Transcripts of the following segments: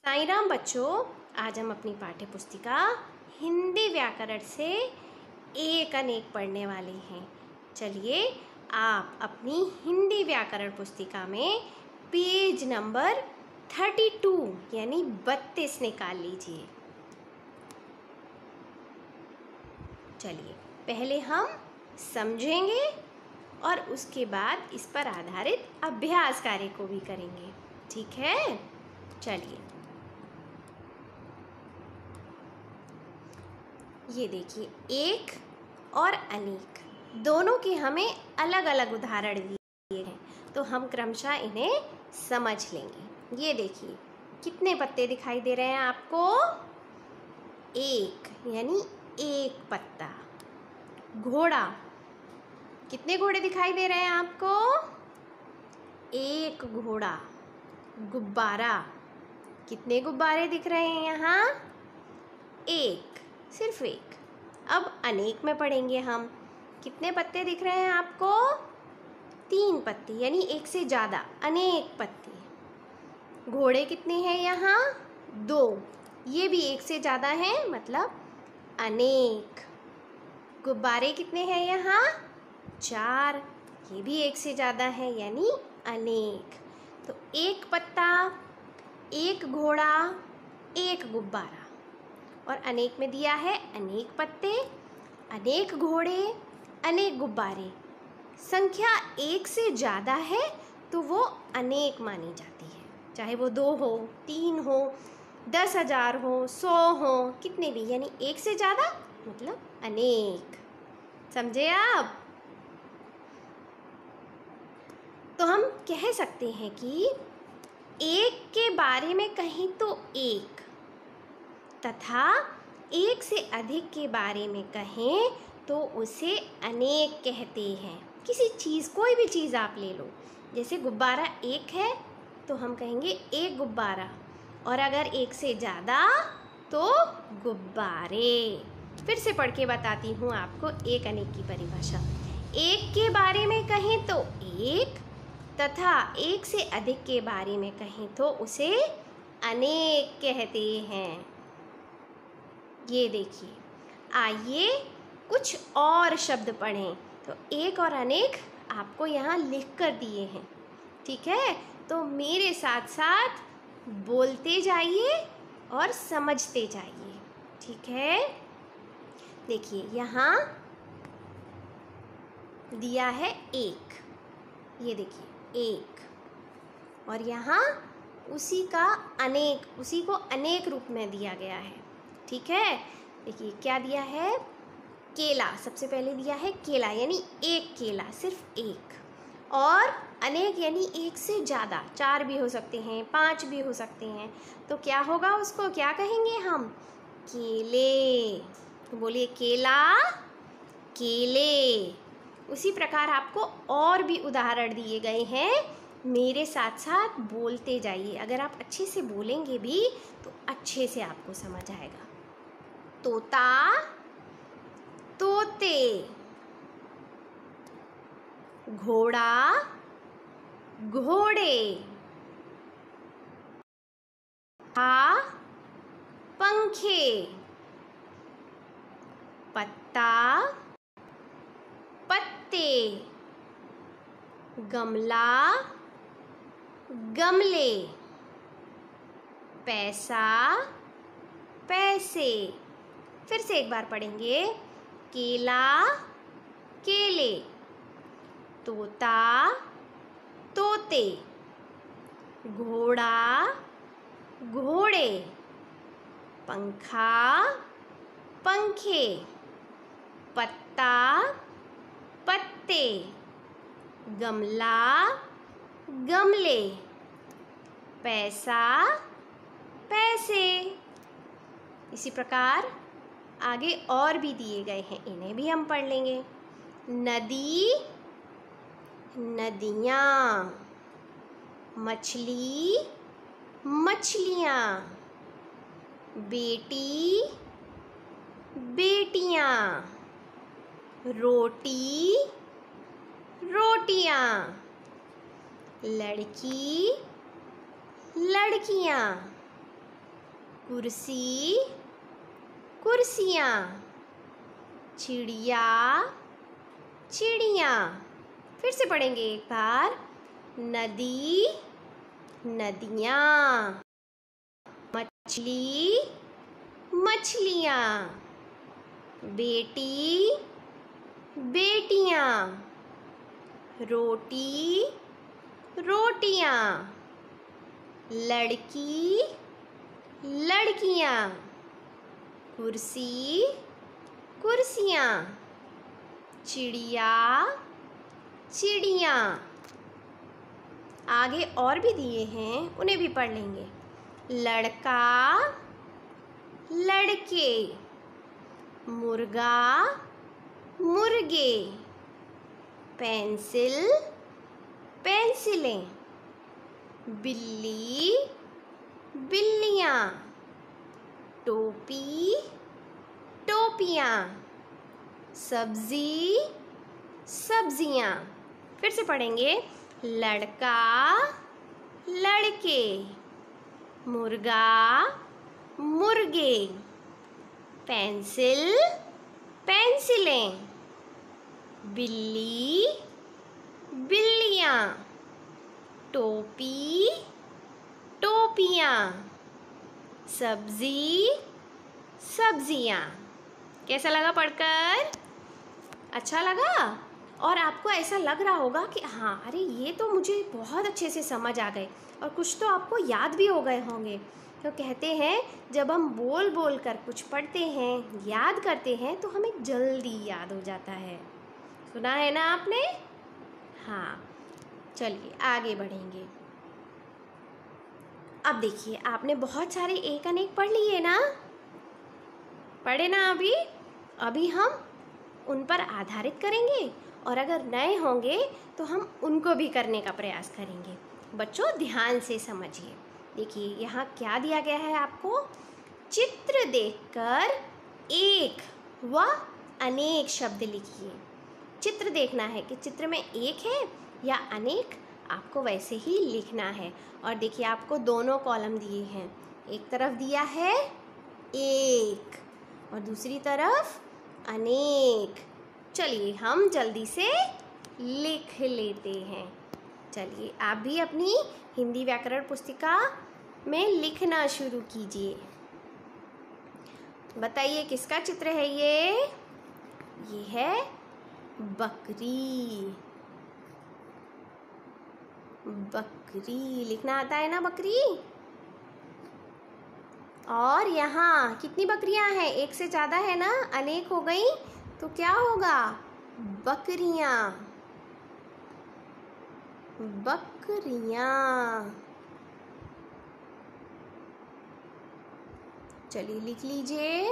साईं राम बच्चों, आज हम अपनी पाठ्य पुस्तिका हिंदी व्याकरण से एक अनेक पढ़ने वाले हैं। चलिए आप अपनी हिंदी व्याकरण पुस्तिका में पेज नंबर 32 यानी 32 निकाल लीजिए। चलिए पहले हम समझेंगे और उसके बाद इस पर आधारित अभ्यास कार्य को भी करेंगे। ठीक है, चलिए। ये देखिए, एक और अनेक दोनों के हमें अलग अलग उदाहरण दिए हैं, तो हम क्रमशः इन्हें समझ लेंगे। ये देखिए, कितने पत्ते दिखाई दे रहे हैं आपको? एक यानी एक पत्ता। घोड़ा, कितने घोड़े दिखाई दे रहे हैं आपको? एक घोड़ा। गुब्बारा, कितने गुब्बारे दिख रहे हैं यहाँ? एक, सिर्फ एक। अब अनेक में पढ़ेंगे हम। कितने पत्ते दिख रहे हैं आपको? 3 पत्ते यानी एक से ज़्यादा, अनेक पत्ते। घोड़े कितने हैं यहाँ? 2, ये भी एक से ज़्यादा हैं, मतलब अनेक। गुब्बारे कितने हैं यहाँ? 4, ये भी एक से ज़्यादा है यानी अनेक। तो एक पत्ता, एक घोड़ा, एक गुब्बारा। और अनेक में दिया है अनेक पत्ते, अनेक घोड़े, अनेक गुब्बारे। संख्या एक से ज़्यादा है तो वो अनेक मानी जाती है, चाहे वो 2 हो, 3 हो, 10,000 हो, 100 हो, कितने भी, यानी एक से ज़्यादा मतलब अनेक। समझे आप? तो हम कह सकते हैं कि एक के बारे में कहें तो एक, तथा एक से अधिक के बारे में कहें तो उसे अनेक कहते हैं। किसी चीज़, कोई भी चीज़ आप ले लो, जैसे गुब्बारा एक है तो हम कहेंगे एक गुब्बारा, और अगर एक से ज़्यादा तो गुब्बारे। फिर से पढ़ के बताती हूँ आपको एक अनेक की परिभाषा। एक के बारे में कहें तो एक, तथा एक से अधिक के बारे में कहें तो उसे अनेक कहते हैं। ये देखिए, आइए कुछ और शब्द पढ़ें। तो एक और अनेक आपको यहाँ लिख कर दिए हैं, ठीक है? तो मेरे साथ साथ बोलते जाइए और समझते जाइए, ठीक है? देखिए, यहाँ दिया है एक, ये देखिए एक, और यहाँ उसी का अनेक, उसी को अनेक रूप में दिया गया है, ठीक है? देखिए क्या दिया है? केला। सबसे पहले दिया है केला यानी एक केला, सिर्फ एक। और अनेक यानी एक से ज़्यादा, 4 भी हो सकते हैं, 5 भी हो सकते हैं। तो क्या होगा, उसको क्या कहेंगे हम? केले। तो बोलिए केला, केले। उसी प्रकार आपको और भी उदाहरण दिए गए हैं, मेरे साथ साथ बोलते जाइए। अगर आप अच्छे से बोलेंगे भी तो अच्छे से आपको समझ आएगा। तोता, तोते। घोड़ा, घोड़े। पंखे। पत्ता, पत्ते। गमला, गमले। पैसा, पैसे। फिर से एक बार पढ़ेंगे। केला, केले। तोता, तोते। घोड़ा, घोड़े। पंखा, पंखे। पत्ता, पत्ते। गमला, गमले। पैसा, पैसे। इसी प्रकार आगे और भी दिए गए हैं, इन्हें भी हम पढ़ लेंगे। नदी, नदियाँ। मछली, मछलियाँ। बेटी, बेटियाँ। रोटी, रोटियाँ। लड़की, लड़कियाँ। कुर्सी, कुर्सियाँ। चिड़िया, चिड़ियाँ। फिर से पढ़ेंगे एक बार। नदी, नदियाँ। मछली, मछलियाँ। बेटी, बेटियाँ। रोटी, रोटियाँ। लड़की, लड़कियाँ। कुर्सी, कुर्सियाँ। चिड़िया, चिड़ियाँ। आगे और भी दिए हैं, उन्हें भी पढ़ लेंगे। लड़का, लड़के। मुर्गा, मुर्गे। पेंसिल, पेंसिलें। बिल्ली, बिल्लियाँ। टोपी, टोपियाँ। सब्जी, सब्जियाँ। फिर से पढ़ेंगे। लड़का, लड़के। मुर्गा, मुर्गे। पेंसिल, पेंसिलें। बिल्ली, बिल्लियाँ। टोपी, टोपियाँ। सब्जी, सब्जियाँ। कैसा लगा पढ़कर? अच्छा लगा? और आपको ऐसा लग रहा होगा कि हाँ, अरे ये तो मुझे बहुत अच्छे से समझ आ गए, और कुछ तो आपको याद भी हो गए होंगे। तो कहते हैं जब हम बोल बोल कर कुछ पढ़ते हैं, याद करते हैं, तो हमें जल्दी याद हो जाता है। सुना है ना आपने? हाँ, चलिए आगे बढ़ेंगे। अब देखिए, आपने बहुत सारे एक अनेक पढ़ लिए ना? पढ़े ना अभी? अभी हम उन पर आधारित करेंगे, और अगर नए होंगे तो हम उनको भी करने का प्रयास करेंगे। बच्चों ध्यान से समझिए। देखिए यहाँ क्या दिया गया है आपको। चित्र देखकर एक व अनेक शब्द लिखिए। चित्र देखना है कि चित्र में एक है या अनेक, आपको वैसे ही लिखना है। और देखिए आपको दोनों कॉलम दिए हैं, एक तरफ दिया है एक और दूसरी तरफ अनेक। चलिए हम जल्दी से लिख लेते हैं। चलिए आप भी अपनी हिंदी व्याकरण पुस्तिका में लिखना शुरू कीजिए। बताइए किसका चित्र है ये? ये है बकरी। बकरी लिखना आता है ना, बकरी? और यहाँ कितनी बकरियां हैं? एक से ज़्यादा है ना, अनेक हो गई तो क्या होगा? बकरियां, बकरियां। चलिए लिख लीजिए।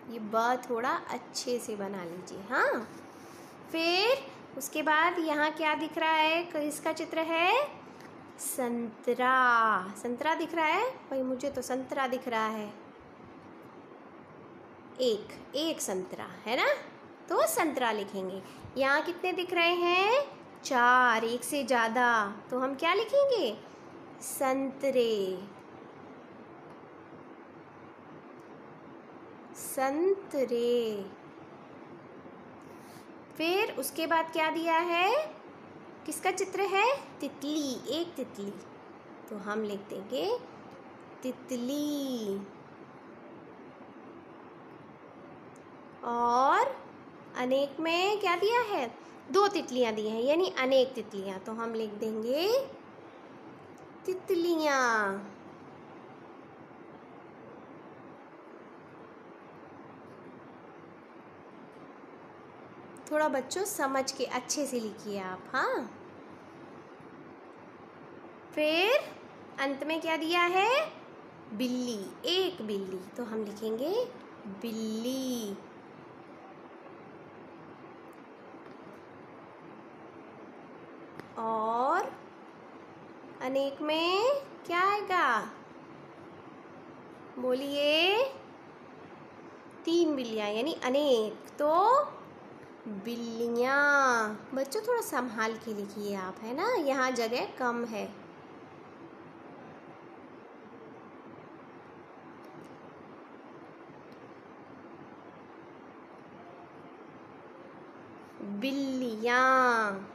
ये ब थोड़ा अच्छे से बना लीजिए। हाँ, फिर उसके बाद यहाँ क्या दिख रहा है? किसका चित्र है? संतरा। संतरा दिख रहा है भाई? मुझे तो संतरा दिख रहा है। एक संतरा है ना, तो संतरा लिखेंगे। यहाँ कितने दिख रहे हैं? 4, एक से ज़्यादा, तो हम क्या लिखेंगे? संतरे, संतरे। फिर उसके बाद क्या दिया है? किसका चित्र है? तितली, एक तितली, तो हम लिख देंगे तितली। और अनेक में क्या दिया है? 2 तितलियां दी हैं, यानी अनेक तितलियां, तो हम लिख देंगे तितलियां। थोड़ा बच्चों समझ के अच्छे से लिखिए आप। हाँ, फिर अंत में क्या दिया है? बिल्ली, एक बिल्ली, तो हम लिखेंगे बिल्ली। और अनेक में क्या आएगा? बोलिए। 3 बिल्लियाँ, यानी अनेक, तो बिल्लियाँ। बच्चों थोड़ा संभाल के लिखिए आप, है ना, यहाँ जगह कम है। बिल्लियाँ।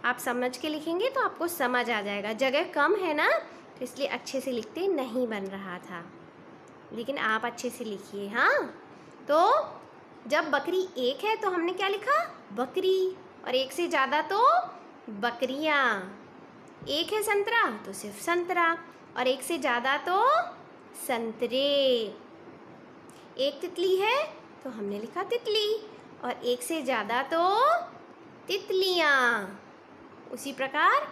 आप समझ के लिखेंगे तो आपको समझ आ जाएगा। जगह कम है ना, तो इसलिए अच्छे से लिखते नहीं बन रहा था, लेकिन आप अच्छे से लिखिए। हाँ, तो जब बकरी एक है तो हमने क्या लिखा? बकरी। और एक से ज़्यादा तो बकरियाँ। एक है संतरा तो सिर्फ संतरा, और एक से ज़्यादा तो संतरे। एक तितली है तो हमने लिखा तितली, और एक से ज़्यादा तो तितलियाँ। उसी प्रकार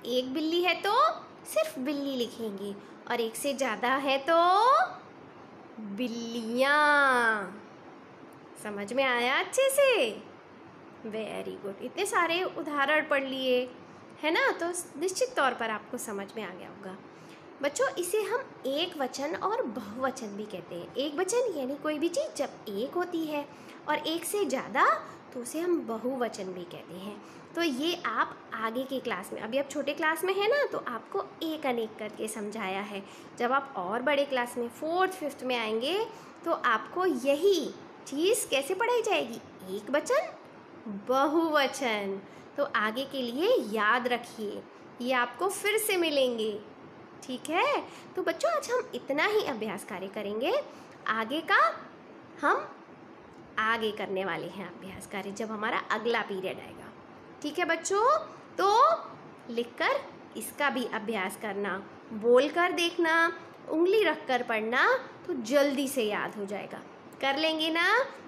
एक बिल्ली है तो सिर्फ बिल्ली लिखेंगे, और एक से ज़्यादा है तो बिल्लियाँ। समझ में आया अच्छे से? Very good. इतने सारे उदाहरण पढ़ लिए है ना, तो निश्चित तौर पर आपको समझ में आ गया होगा। बच्चों, इसे हम एक वचन और बहुवचन भी कहते हैं। एक वचन यानी कोई भी चीज़ जब एक होती है, और एक से ज़्यादा तो उसे हम बहुवचन भी कहते हैं। तो ये आप आगे के क्लास में, अभी आप छोटे क्लास में है ना, तो आपको एक अनेक करके समझाया है। जब आप और बड़े क्लास में 4th 5th में आएंगे तो आपको यही चीज़ कैसे पढ़ाई जाएगी? एक वचन बहुवचन। तो आगे के लिए याद रखिए, ये आपको फिर से मिलेंगे। ठीक है, तो बच्चों आज हम इतना ही अभ्यास कार्य करेंगे। आगे का हम आगे करने वाले हैं अभ्यास कार्य, जब हमारा अगला पीरियड आएगा। ठीक है बच्चों, तो लिखकर इसका भी अभ्यास करना, बोलकर देखना, उंगली रखकर पढ़ना, तो जल्दी से याद हो जाएगा। कर लेंगे ना?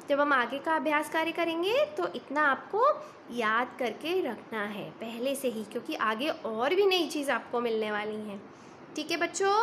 जब हम आगे का अभ्यास कार्य करेंगे तो इतना आपको याद करके रखना है पहले से ही, क्योंकि आगे और भी नई चीज़ आपको मिलने वाली हैं। ठीक है बच्चों?